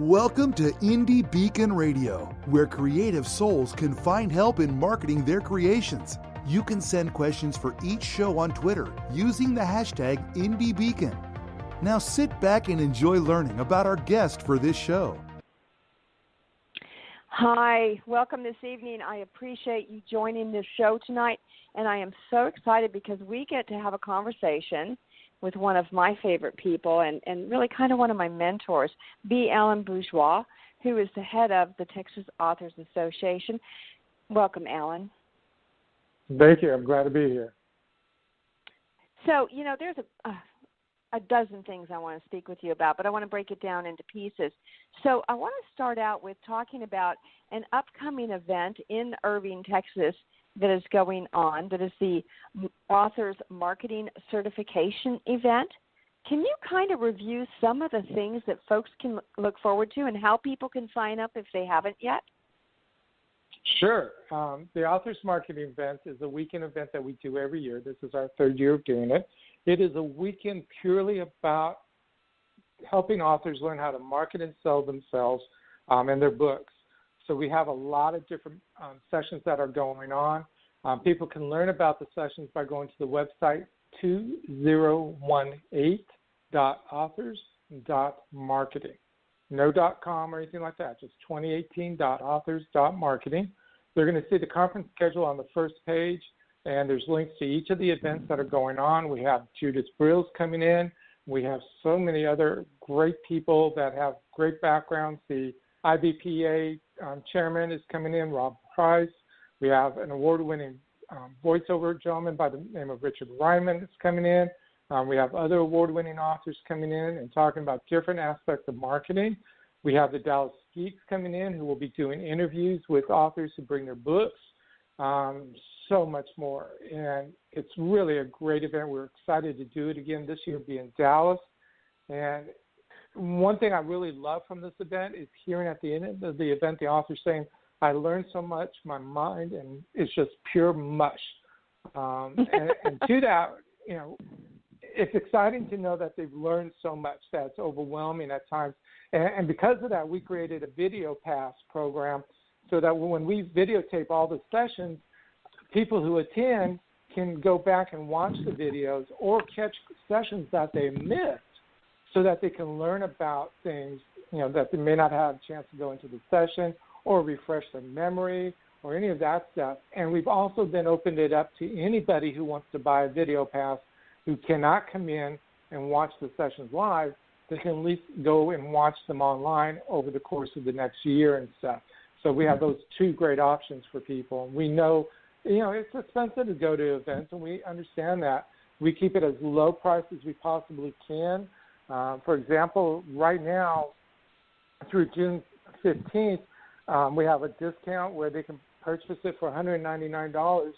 Welcome to Indie Beacon Radio, where creative souls can find help in marketing their creations. You can send questions for each show on Twitter using the hashtag IndieBeacon. Now sit back and enjoy learning about our guest for this show. Hi, welcome this evening. I appreciate you joining this show tonight, and I am so excited because we get to have a conversation with one of my favorite people and really kind of one of my mentors, b-alan-bourgeois, who is the head of the Texas Authors Association. Welcome, Alan. Thank you. I'm glad to be here. So, there's a dozen things I want to speak with you about, but I want to break it down into pieces. So I want to start out with talking about an upcoming event in Irving, Texas, that is going on, that is the Authors Marketing Certification event. Can you kind of review some of the things that folks can look forward to and how people can sign up if they haven't yet? Sure. The Authors Marketing event is a weekend event that we do every year. This is our third year of doing it. It is a weekend purely about helping authors learn how to market and sell themselves and their books. So we have a lot of different sessions that are going on. People can learn about the sessions by going to the website 2018.authors.marketing. No .com or anything like that, just 2018.authors.marketing. They're going to see the conference schedule on the first page, and there's links to each of the events that are going on. We have Judith Brill's coming in. We have so many other great people that have great backgrounds. The IBPA chairman is coming in, Rob Price. We have an award-winning voiceover gentleman by the name of Richard Ryman that's coming in. We have other award-winning authors coming in and talking about different aspects of marketing. We have the Dallas Geeks coming in who will be doing interviews with authors who bring their books, so much more. And it's really a great event. We're excited to do it again this year, be in Dallas. And one thing I really love from this event is hearing at the end of the event the author saying, I learned so much, my mind, and it's just pure mush. And to that, it's exciting to know that they've learned so much that's overwhelming at times. And because of that, we created a video pass program so that when we videotape all the sessions, people who attend can go back and watch the videos or catch sessions that they missed, so that they can learn about things, that they may not have a chance to go into the session or refresh their memory or any of that stuff. And we've also then opened it up to anybody who wants to buy a video pass who cannot come in and watch the sessions live. They can at least go and watch them online over the course of the next year and stuff. So we have those two great options for people. We know, it's expensive to go to events, and we understand that. We keep it as low price as we possibly can. For example, right now, through June 15th, we have a discount where they can purchase it for $199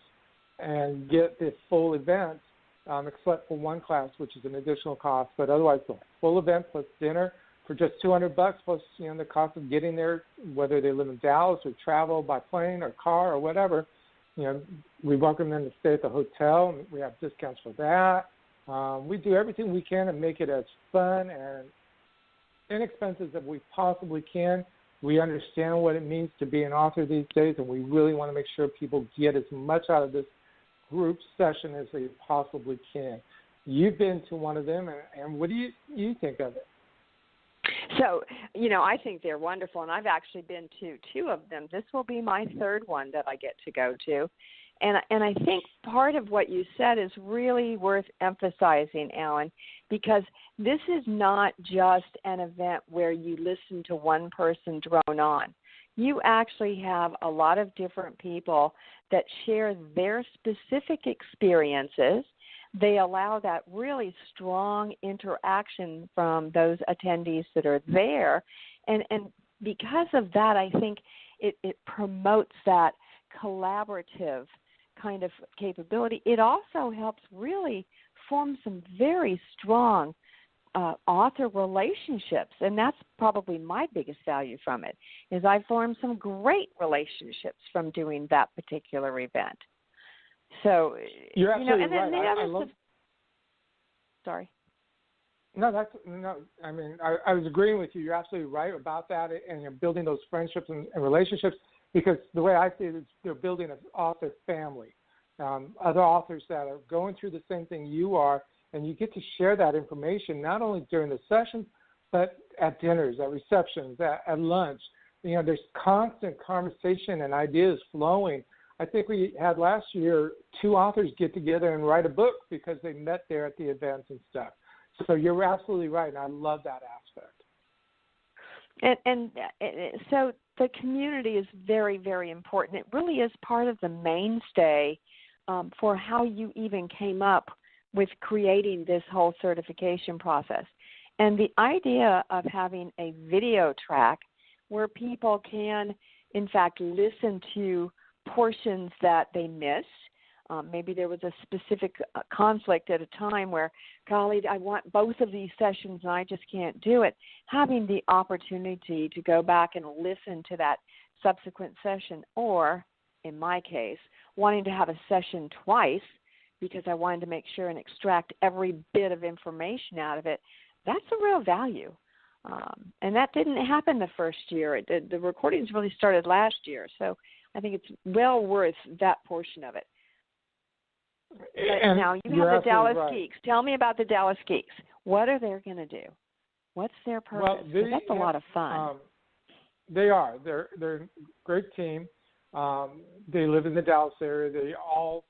and get the full event, except for one class, which is an additional cost. But otherwise, the full event plus dinner for just $200 plus, the cost of getting there, whether they live in Dallas or travel by plane or car or whatever. We welcome them to stay at the hotel, and we have discounts for that. We do everything we can to make it as fun and inexpensive as we possibly can. We understand what it means to be an author these days, and we really want to make sure people get as much out of this group session as they possibly can. You've been to one of them, and what do you think of it? So, I think they're wonderful, and I've actually been to two of them. This will be my third one that I get to go to. And I think part of what you said is really worth emphasizing, Alan, because this is not just an event where you listen to one person drone on. You actually have a lot of different people that share their specific experiences. They allow that really strong interaction from those attendees that are there. And because of that, I think it promotes that collaborative kind of capability. It also helps really form some very strong author relationships, and that's probably my biggest value from it, is I formed some great relationships from doing that particular event. So, you're absolutely and then right. the other sorry. No, I mean, I was agreeing with you. You're absolutely right about that, and you're building those friendships and relationships, because the way I see it is they're building an author family, other authors that are going through the same thing you are, and you get to share that information not only during the sessions, but at dinners, at receptions, at lunch. You know, there's constant conversation and ideas flowing. I think we had last year 2 authors get together and write a book because they met there at the events and stuff. So you're absolutely right, and I love that aspect. And so the community is very, very important. It really is part of the mainstay for how you even came up with creating this whole certification process. And the idea of having a video track where people can, in fact, listen to portions that they missed. Maybe there was a specific conflict at a time where, golly, I want both of these sessions and I just can't do it. Having the opportunity to go back and listen to that subsequent session, or, in my case, wanting to have a session twice because I wanted to make sure and extract every bit of information out of it, that's a real value. And that didn't happen the first year. The recordings really started last year. So I think it's well worth that portion of it. And now, you have the Dallas right. Geeks. Tell me about the Dallas Geeks. What are they going to do? What's their purpose? Well, that's a lot of fun. They are. They're a great team. They live in the Dallas area. They all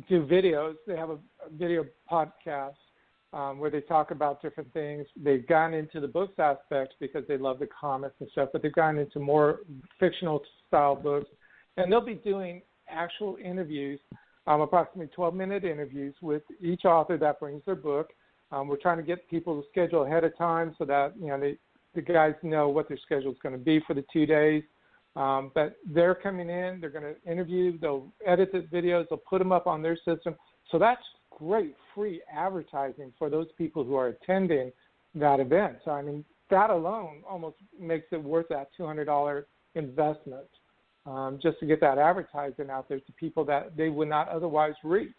do videos. They have a video podcast where they talk about different things. They've gone into the books aspect because they love the comics and stuff, but they've gone into more fictional style books. And they'll be doing actual interviews, approximately 12-minute interviews with each author that brings their book. We're trying to get people to schedule ahead of time so that, you know, the guys know what their schedule is going to be for the 2 days. But they're coming in, they're going to interview, they'll edit the videos, they'll put them up on their system. So that's great free advertising for those people who are attending that event. So, I mean, that alone almost makes it worth that $200 investment just to get that advertising out there to people that they would not otherwise reach.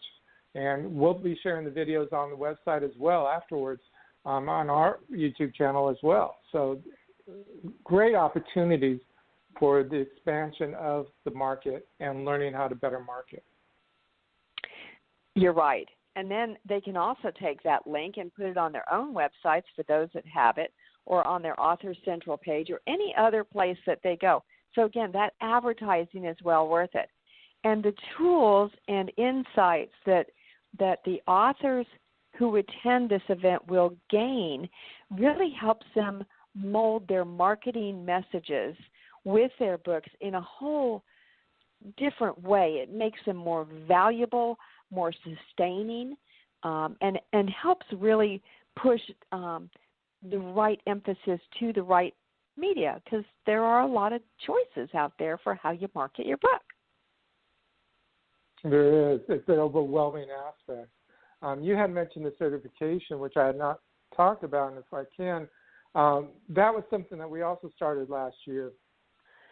And we'll be sharing the videos on the website as well afterwards on our YouTube channel as well. So great opportunities for the expansion of the market and learning how to better market. You're right. And then they can also take that link and put it on their own websites for those that have it, or on their Author Central page, or any other place that they go. So again, that advertising is well worth it. And the tools and insights that the authors who attend this event will gain really helps them mold their marketing messages with their books in a whole different way. It makes them more valuable, more sustaining, and helps really push the right emphasis to the right media, because there are a lot of choices out there for how you market your book. There is. It's an overwhelming aspect. You had mentioned the certification, which I had not talked about, and if I can, that was something that we also started last year,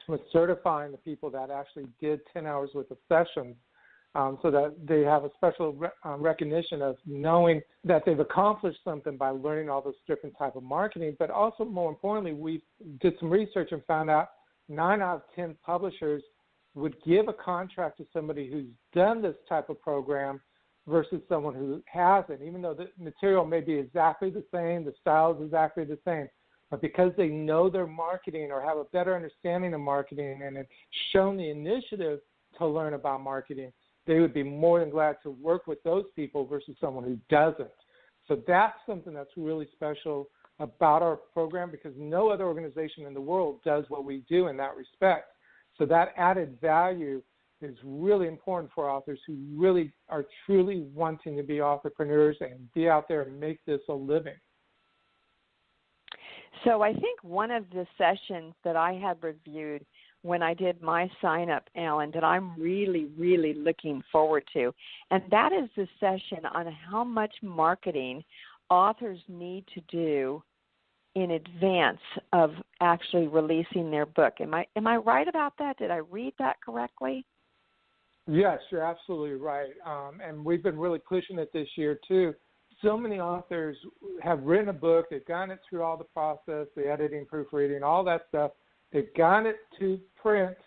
was certifying the people that actually did 10 hours worth of sessions, so that they have a special recognition of knowing that they've accomplished something by learning all those different type of marketing. But also, more importantly, we did some research and found out 9 out of 10 publishers would give a contract to somebody who's done this type of program versus someone who hasn't, even though the material may be exactly the same, the style is exactly the same. But because they know their marketing or have a better understanding of marketing and have shown the initiative to learn about marketing, they would be more than glad to work with those people versus someone who doesn't. So that's something that's really special about our program, because no other organization in the world does what we do in that respect. So that added value is really important for authors who really are truly wanting to be entrepreneurs and be out there and make this a living. So I think one of the sessions that I had reviewed when I did my sign-up, Alan, that I'm really, really looking forward to, and that is the session on how much marketing authors need to do in advance of actually releasing their book. Am I right about that? Did I read that correctly? Yes, you're absolutely right. And we've been really pushing it this year, too, so many authors have written a book, they've gotten it through all the process, the editing, proofreading, all that stuff. They've gotten it to print,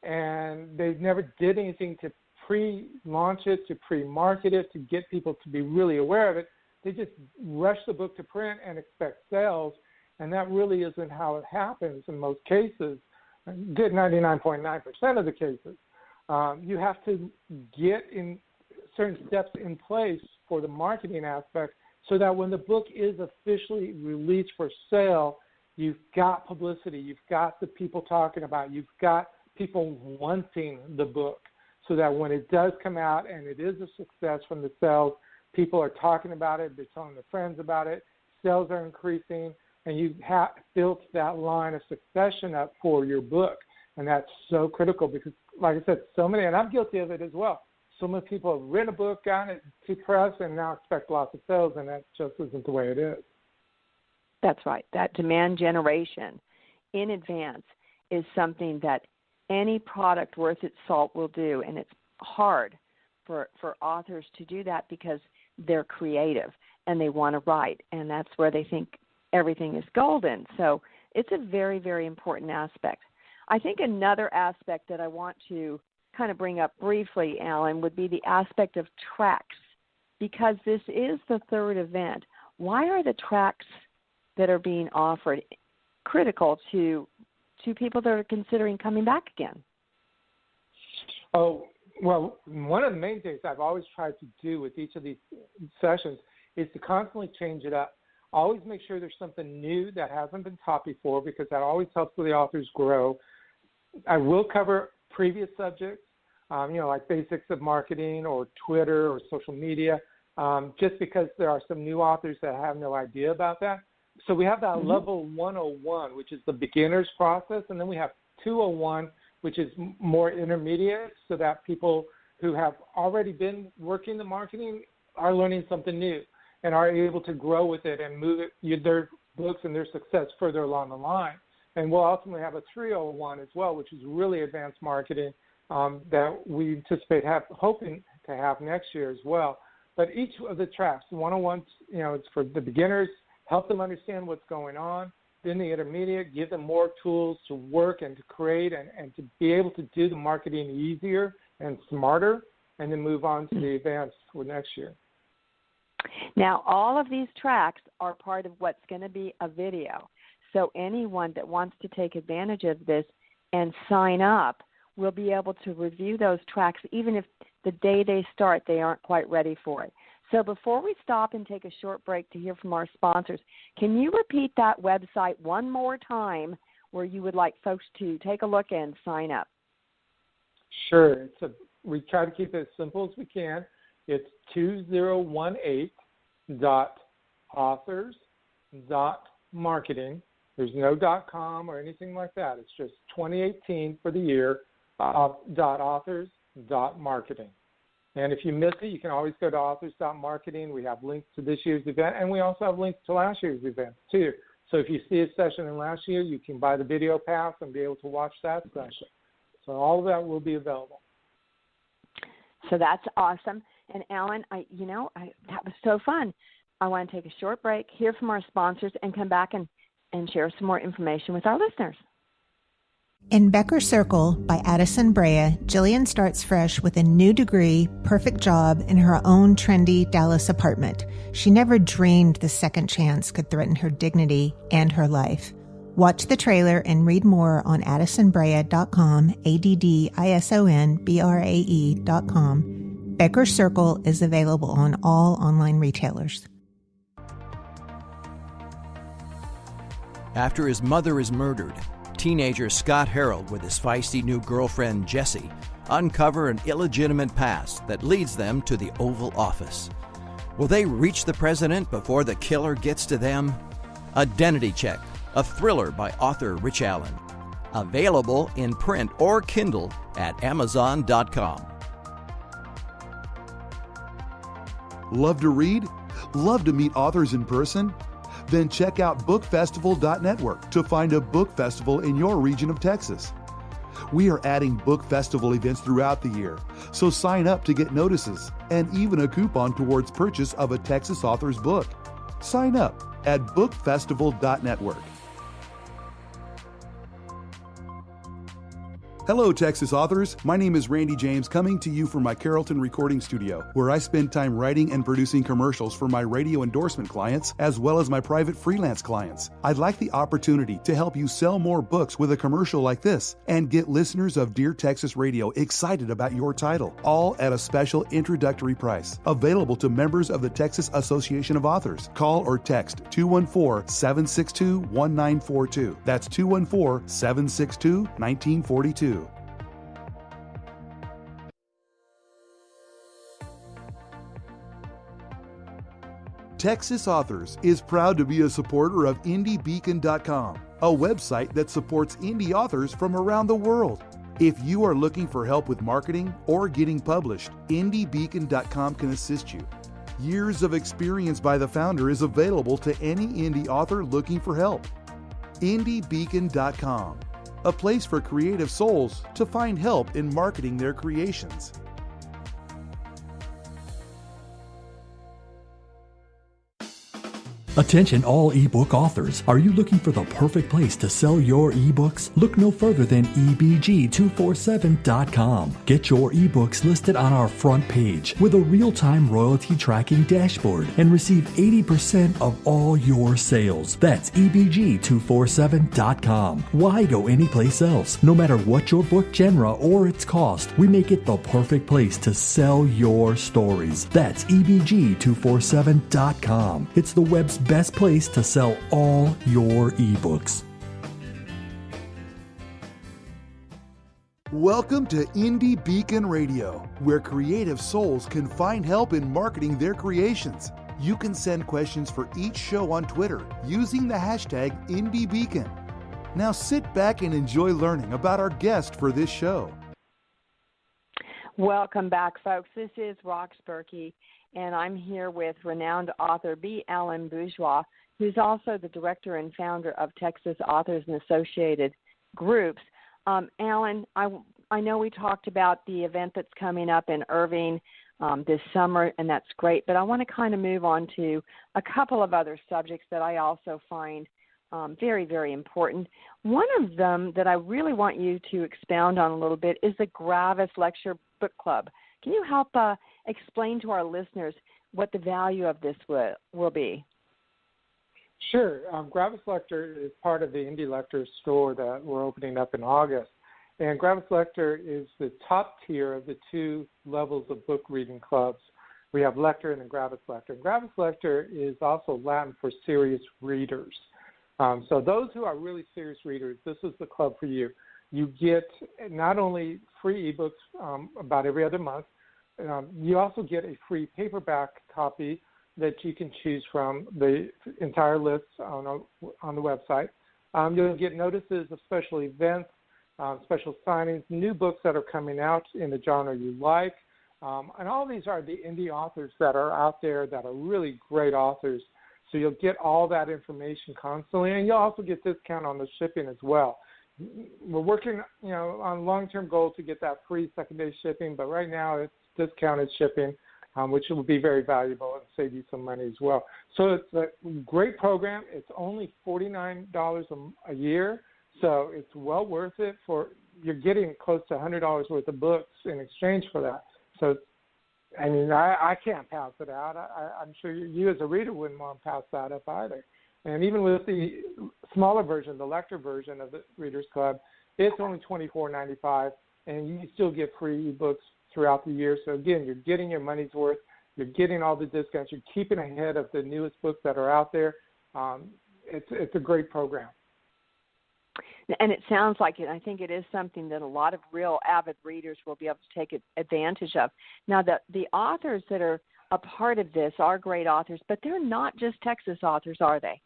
and they never did anything to pre-launch it, to pre-market it, to get people to be really aware of it. They just rush the book to print and expect sales, and that really isn't how it happens in most cases, good 99.9% of the cases. You have to get in certain steps in place for the marketing aspect so that when the book is officially released for sale, you've got publicity, you've got the people talking about it, you've got people wanting the book, so that when it does come out and it is a success from the sales, people are talking about it, they're telling their friends about it, sales are increasing, and you have built that line of succession up for your book. And that's so critical because, like I said, so many, and I'm guilty of it as well, so many people have written a book, gotten it to press, and now expect lots of sales, and that just isn't the way it is. That's right. That demand generation in advance is something that any product worth its salt will do, and it's hard for authors to do that because they're creative and they want to write, and that's where they think everything is golden. So it's a very, very important aspect. I think another aspect that I want to kind of bring up briefly, Alan, would be the aspect of tracks, because this is the third event. Why are the tracks that are being offered critical to people that are considering coming back again? Oh, well, one of the main things I've always tried to do with each of these sessions is to constantly change it up. Always make sure there's something new that hasn't been taught before, because that always helps the authors grow. I will cover previous subjects, like basics of marketing or Twitter or social media, just because there are some new authors that have no idea about that. So we have that level 101, which is the beginner's process, and then we have 201, which is more intermediate, so that people who have already been working the marketing are learning something new and are able to grow with it and move their books and their success further along the line. And we'll ultimately have a 301 as well, which is really advanced marketing that we anticipate hoping to have next year as well. But each of the tracks, the 101, it's for the beginners, help them understand what's going on. Then the intermediate, give them more tools to work and to create and to be able to do the marketing easier and smarter, and then move on to the advanced for next year. Now, all of these tracks are part of what's going to be a video. So anyone that wants to take advantage of this and sign up will be able to review those tracks, even if the day they start they aren't quite ready for it. So before we stop and take a short break to hear from our sponsors, can you repeat that website one more time where you would like folks to take a look and sign up? Sure. We try to keep it as simple as we can. It's 2018.authors.marketing. There's no .com or anything like that. It's just 2018 for the year, .authors.marketing. And if you miss it, you can always go to authors.marketing. We have links to this year's event, and we also have links to last year's events too. So if you see a session in last year, you can buy the video pass and be able to watch that session. So all of that will be available. So that's awesome. And Alan, that was so fun. I want to take a short break, hear from our sponsors, and come back and share some more information with our listeners. In Becker Circle by Addison Brea, Jillian starts fresh with a new degree, perfect job, in her own trendy Dallas apartment. She never dreamed the second chance could threaten her dignity and her life. Watch the trailer and read more on addisonbrea.com, addisonbrae.com. Becker Circle is available on all online retailers. After his mother is murdered, teenager Scott Harold with his feisty new girlfriend Jessie uncover an illegitimate past that leads them to the Oval Office. Will they reach the president before the killer gets to them? Identity Check, a thriller by author Rich Allen. Available in print or Kindle at Amazon.com. Love to read? Love to meet authors in person? Then check out bookfestival.network to find a book festival in your region of Texas. We are adding book festival events throughout the year, so sign up to get notices and even a coupon towards purchase of a Texas author's book. Sign up at bookfestival.network. Hello, Texas authors. My name is Randy James, coming to you from my Carrollton recording studio, where I spend time writing and producing commercials for my radio endorsement clients, as well as my private freelance clients. I'd like the opportunity to help you sell more books with a commercial like this and get listeners of Dear Texas Radio excited about your title, all at a special introductory price, available to members of the Texas Association of Authors. Call or text 214-762-1942. That's 214-762-1942. Texas Authors is proud to be a supporter of indie-beacon.com, a website that supports indie authors from around the world. If you are looking for help with marketing or getting published, indie-beacon.com can assist you. Years of experience by the founder is available to any indie author looking for help. indie-beacon.com, a place for creative souls to find help in marketing their creations. Attention all ebook authors. Are you looking for the perfect place to sell your ebooks? Look no further than ebg247.com. Get your ebooks listed on our front page with a real-time royalty tracking dashboard and receive 80% of all your sales. That's ebg247.com. Why go anyplace else? No matter what your book genre or its cost, we make it the perfect place to sell your stories. That's ebg247.com. It's the web's best place to sell all your ebooks. Welcome to Indie Beacon Radio, where creative souls can find help in marketing their creations. You can send questions for each show on Twitter using the hashtag IndieBeacon. Now sit back and enjoy learning about our guest for this show. Welcome back, folks. This is rox-burkey, and I'm here with renowned author b-alan-bourgeois, who's also the director and founder of Texas Authors and Associated Groups. Alan, I know we talked about the event that's coming up in Irving this summer, and that's great, but I want to kind of move on to a couple of other subjects that I also find very, very important. One of them that I really want you to expound on a little bit is the gravis-lector book club. Can you help explain to our listeners what the value of this will be? Sure. Gravis-lector is part of the indie-lector store that we're opening up in August. And gravis-lector is the top tier of the two levels of book reading clubs. We have lector and gravis-lector. Gravis-lector is also Latin for serious readers. So those who are really serious readers, this is the club for you. You get not only free ebooks about every other month, you also get a free paperback copy that you can choose from the entire list on the website. You'll get notices of special events, special signings, new books that are coming out in the genre you like. And all these are the indie authors that are out there that are really great authors. So you'll get all that information constantly, and you'll also get discount on the shipping as well. We're working, on a long-term goal to get that free second-day shipping, but right now it's discounted shipping, which will be very valuable and save you some money as well. So it's a great program. It's only $49 a year, so it's well worth it. You're getting close to $100 worth of books in exchange for that. So, I can't pass it out. I'm sure you as a reader wouldn't want to pass that up either. And even with the smaller version, the lector version of the Readers Club, it's only $24.95, and you still get free ebooks throughout the year. So, again, you're getting your money's worth. You're getting all the discounts. You're keeping ahead of the newest books that are out there. It's a great program. And it sounds like it. I think it is something that a lot of real avid readers will be able to take advantage of. Now, the authors that are a part of this are great authors, but they're not just Texas authors, are they?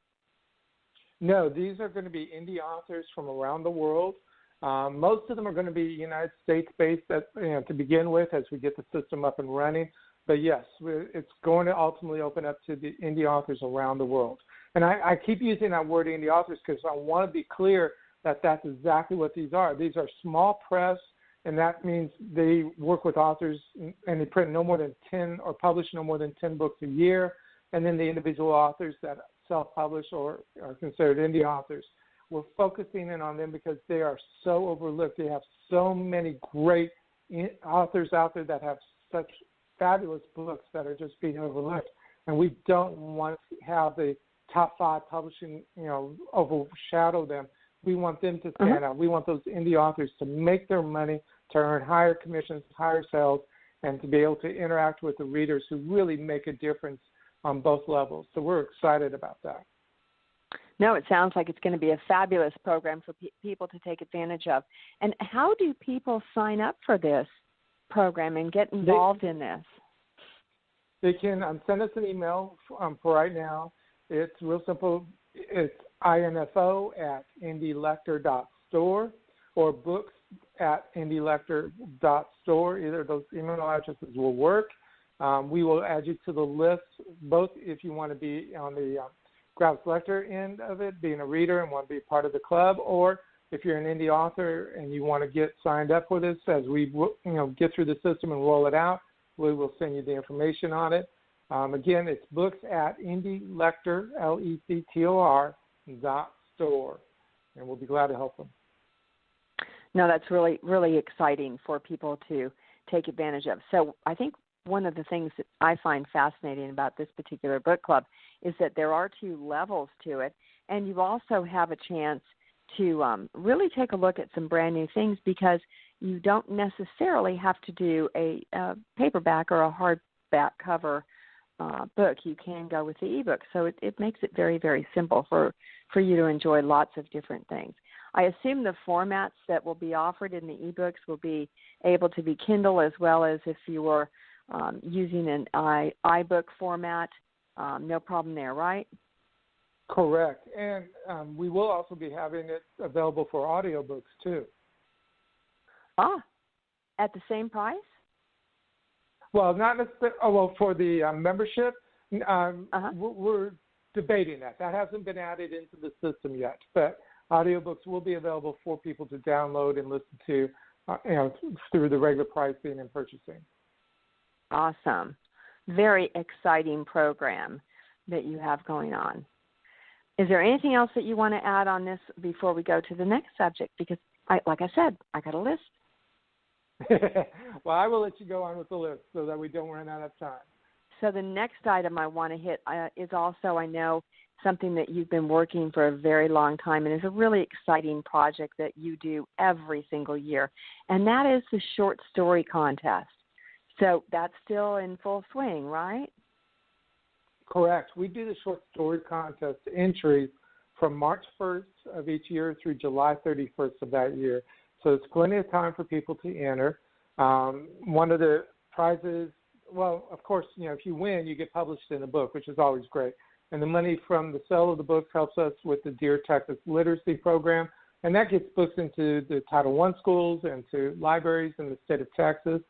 No, these are going to be indie authors from around the world. Most of them are going to be United States-based to begin with as we get the system up and running. But, yes, it's going to ultimately open up to the indie authors around the world. And I keep using that word indie authors because I want to be clear that's exactly what these are. These are small press, and that means they work with authors and they print no more than 10 or publish no more than 10 books a year. And then the individual authors that self-publish or are considered indie authors. We're focusing in on them because they are so overlooked. They have so many great authors out there that have such fabulous books that are just being overlooked. And we don't want to have the top 5 publishing, overshadow them. We want them to stand out. We want those indie authors to make their money, to earn higher commissions, higher sales, and to be able to interact with the readers who really make a difference on both levels. So we're excited about that. No, it sounds like it's going to be a fabulous program for people to take advantage of. And how do people sign up for this program and get involved in this? They can send us an email for right now. It's real simple. It's info@indie-lector.store or books@indie-lector.store. Either of those email addresses will work. We will add you to the list, both if you want to be on the gravis-lector end of it, being a reader and want to be part of the club, or if you're an indie author and you want to get signed up for this, as we get through the system and roll it out, we will send you the information on it. Again, it's books@indie-lector, LECTOR.store, and we'll be glad to help them. No, that's really, really exciting for people to take advantage of. So I think one of the things that I find fascinating about this particular book club is that there are 2 levels to it, and you also have a chance to really take a look at some brand new things, because you don't necessarily have to do a paperback or a hardback cover book. You can go with the ebook. So it makes it very, very simple for you to enjoy lots of different things. I assume the formats that will be offered in the ebooks will be able to be Kindle, as well as if you were using an iBook format, no problem there, right? Correct. And we will also be having it available for audiobooks too. At the same price? Well, not necessarily. For the membership, we're debating that. That hasn't been added into the system yet. But audiobooks will be available for people to download and listen to, through the regular pricing and purchasing. Awesome. Very exciting program that you have going on. Is there anything else that you want to add on this before we go to the next subject? Because, like I said, I got a list. Well, I will let you go on with the list so that we don't run out of time. So the next item I want to hit is also, I know, something that you've been working for a very long time, and is a really exciting project that you do every single year, and that is the short story contest. So that's still in full swing, right? Correct. We do the short story contest entries from March 1st of each year through July 31st of that year. So it's plenty of time for people to enter. One of the prizes, well, of course, if you win, you get published in a book, which is always great. And the money from the sale of the books helps us with the Dear Texas Literacy Program, and that gets books into the Title I schools and to libraries in the state of Texas.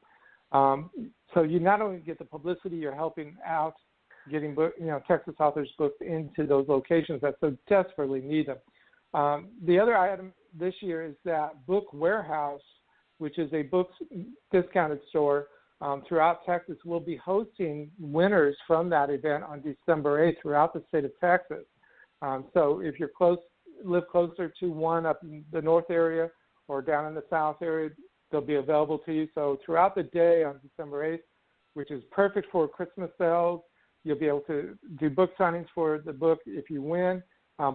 So you not only get the publicity, you're helping out getting Texas authors' books into those locations that so desperately need them. The other item this year is that Book Warehouse, which is a books discounted store throughout Texas, will be hosting winners from that event on December 8th throughout the state of Texas. So if you're live closer to one up in the north area or down in the south area, they'll be available to you. So throughout the day on December 8th, which is perfect for Christmas sales, you'll be able to do book signings for the book if you win,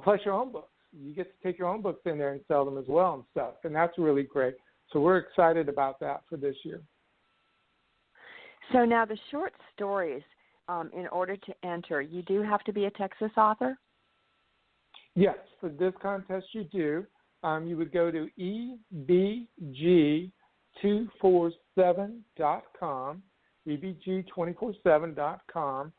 plus your own books. You get to take your own books in there and sell them as well and stuff, and that's really great. So we're excited about that for this year. So now the short stories, in order to enter, you do have to be a Texas author? Yes, for this contest you do. You would go to ebg247.com, ebg247.com.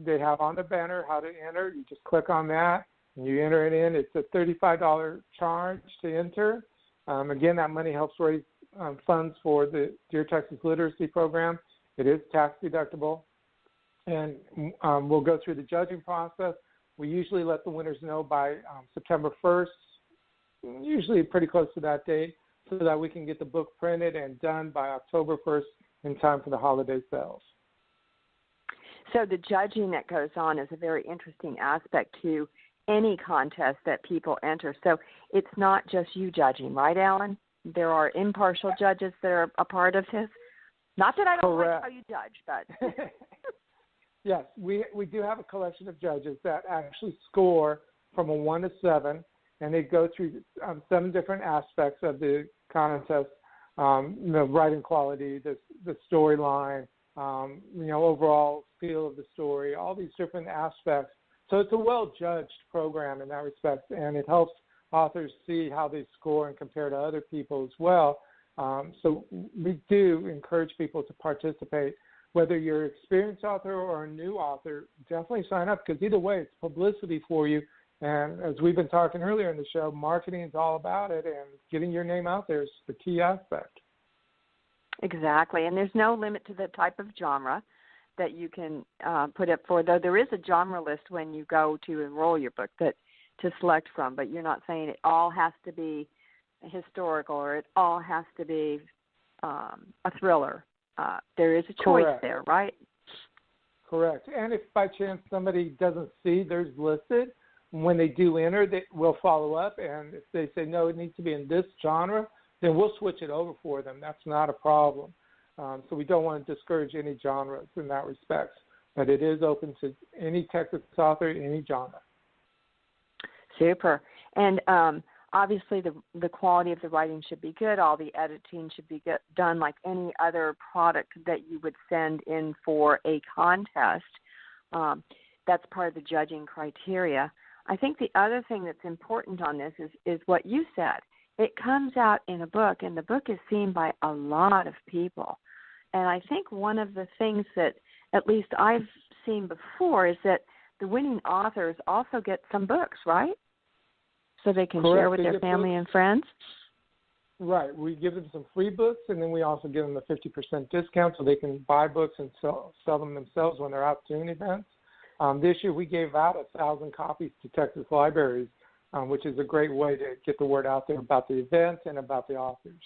They have on the banner how to enter. You just click on that, and you enter it in. It's a $35 charge to enter. Again, that money helps raise funds for the Dear Texas Literacy Program. It is tax deductible. And we'll go through the judging process. We usually let the winners know by September 1st usually pretty close to that date, so that we can get the book printed and done by October 1st in time for the holiday sales. So the judging that goes on is a very interesting aspect to any contest that people enter. So it's not just you judging, right, Alan? There are impartial judges that are a part of this. Not that I don't like how you judge, but... Yes, we do have a collection of judges that actually score from a 1 to 7, and they go through 7 different aspects of the contest, the writing quality, the storyline, overall feel of the story, all these different aspects. So it's a well-judged program in that respect, and it helps authors see how they score and compare to other people as well. So we do encourage people to participate. Whether you're an experienced author or a new author, definitely sign up, because either way, it's publicity for you. And as we've been talking earlier in the show, marketing is all about it, and getting your name out there is the key aspect. Exactly, and there's no limit to the type of genre that you can put up for, though there is a genre list when you go to enroll your book to select from, but you're not saying it all has to be historical or it all has to be a thriller. There is a choice there, right? Correct. And if by chance somebody doesn't see theirs listed, when they do enter, we'll follow up, and if they say, no, it needs to be in this genre, then we'll switch it over for them. That's not a problem. So we don't want to discourage any genres in that respect, but it is open to any Texas author, any genre. Super. And obviously the quality of the writing should be good. All the editing should be done like any other product that you would send in for a contest. That's part of the judging criteria. I think the other thing that's important on this is what you said. It comes out in a book, and the book is seen by a lot of people. And I think one of the things that at least I've seen before is that the winning authors also get some books, right? So they can share with their family and friends? Right. We give them some free books, and then we also give them a 50% discount so they can buy books and sell them themselves when they're out doing events. This year we gave out 1,000 copies to Texas libraries, which is a great way to get the word out there about the event and about the authors.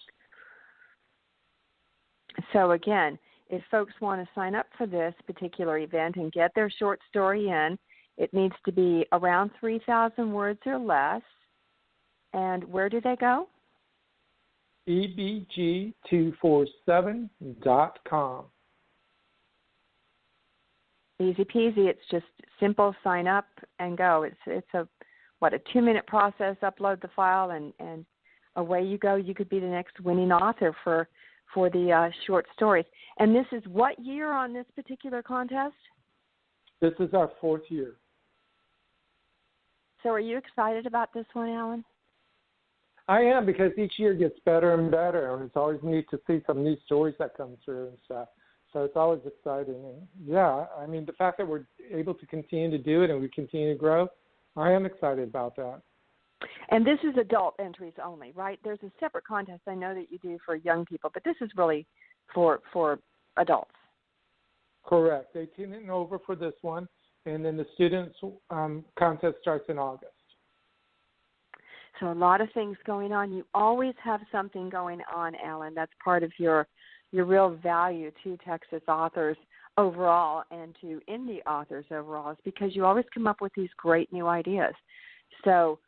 So again, if folks want to sign up for this particular event and get their short story in, it needs to be around 3,000 words or less. And where do they go? ebg247.com. Easy peasy. It's just simple, sign up and go. It's a 2-minute process, upload the file, and away you go. You could be the next winning author for the short stories. And this is what year on this particular contest? This is our 4th year. So are you excited about this one, Alan? I am, because each year gets better and better, and it's always neat to see some new stories that come through and stuff. So it's always exciting. And yeah, I mean, the fact that we're able to continue to do it and we continue to grow, I am excited about that. And this is adult entries only, right? There's a separate contest I know that you do for young people, but this is really for adults. Correct. 18 and over for this one, and then the students' contest starts in August. So a lot of things going on. You always have something going on, Alan. That's part of your real value to Texas authors overall and to indie authors overall, is because you always come up with these great new ideas. So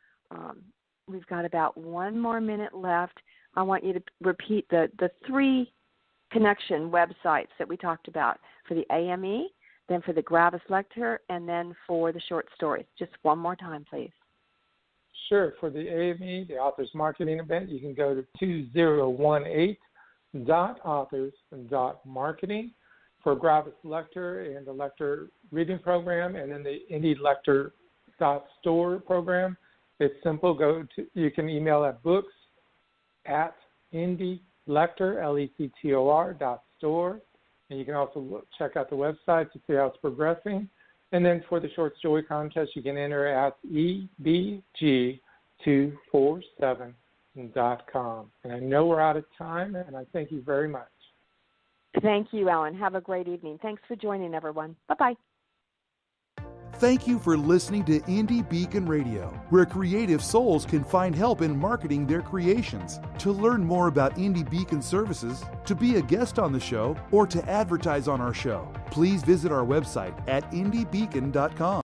we've got about 1 more minute left. I want you to repeat the 3 connection websites that we talked about for the AME, then for the gravis-lector, and then for the short stories. Just one more time, please. Sure. For the AME, the Authors Marketing Event, you can go to 2018.authors.marketing for gravis-lector and the lector reading program, and then the indie-lector.store program. It's simple. You can email at books@indie-lector, LECTOR.store, and you can also check out the website to see how it's progressing. And then for the short story contest, you can enter at ebg247.com. And I know we're out of time, and I thank you very much. Thank you, Alan. Have a great evening. Thanks for joining, everyone. Bye-bye. Thank you for listening to Indie Beacon Radio, where creative souls can find help in marketing their creations. To learn more about Indie Beacon services, to be a guest on the show, or to advertise on our show, please visit our website at indiebeacon.com.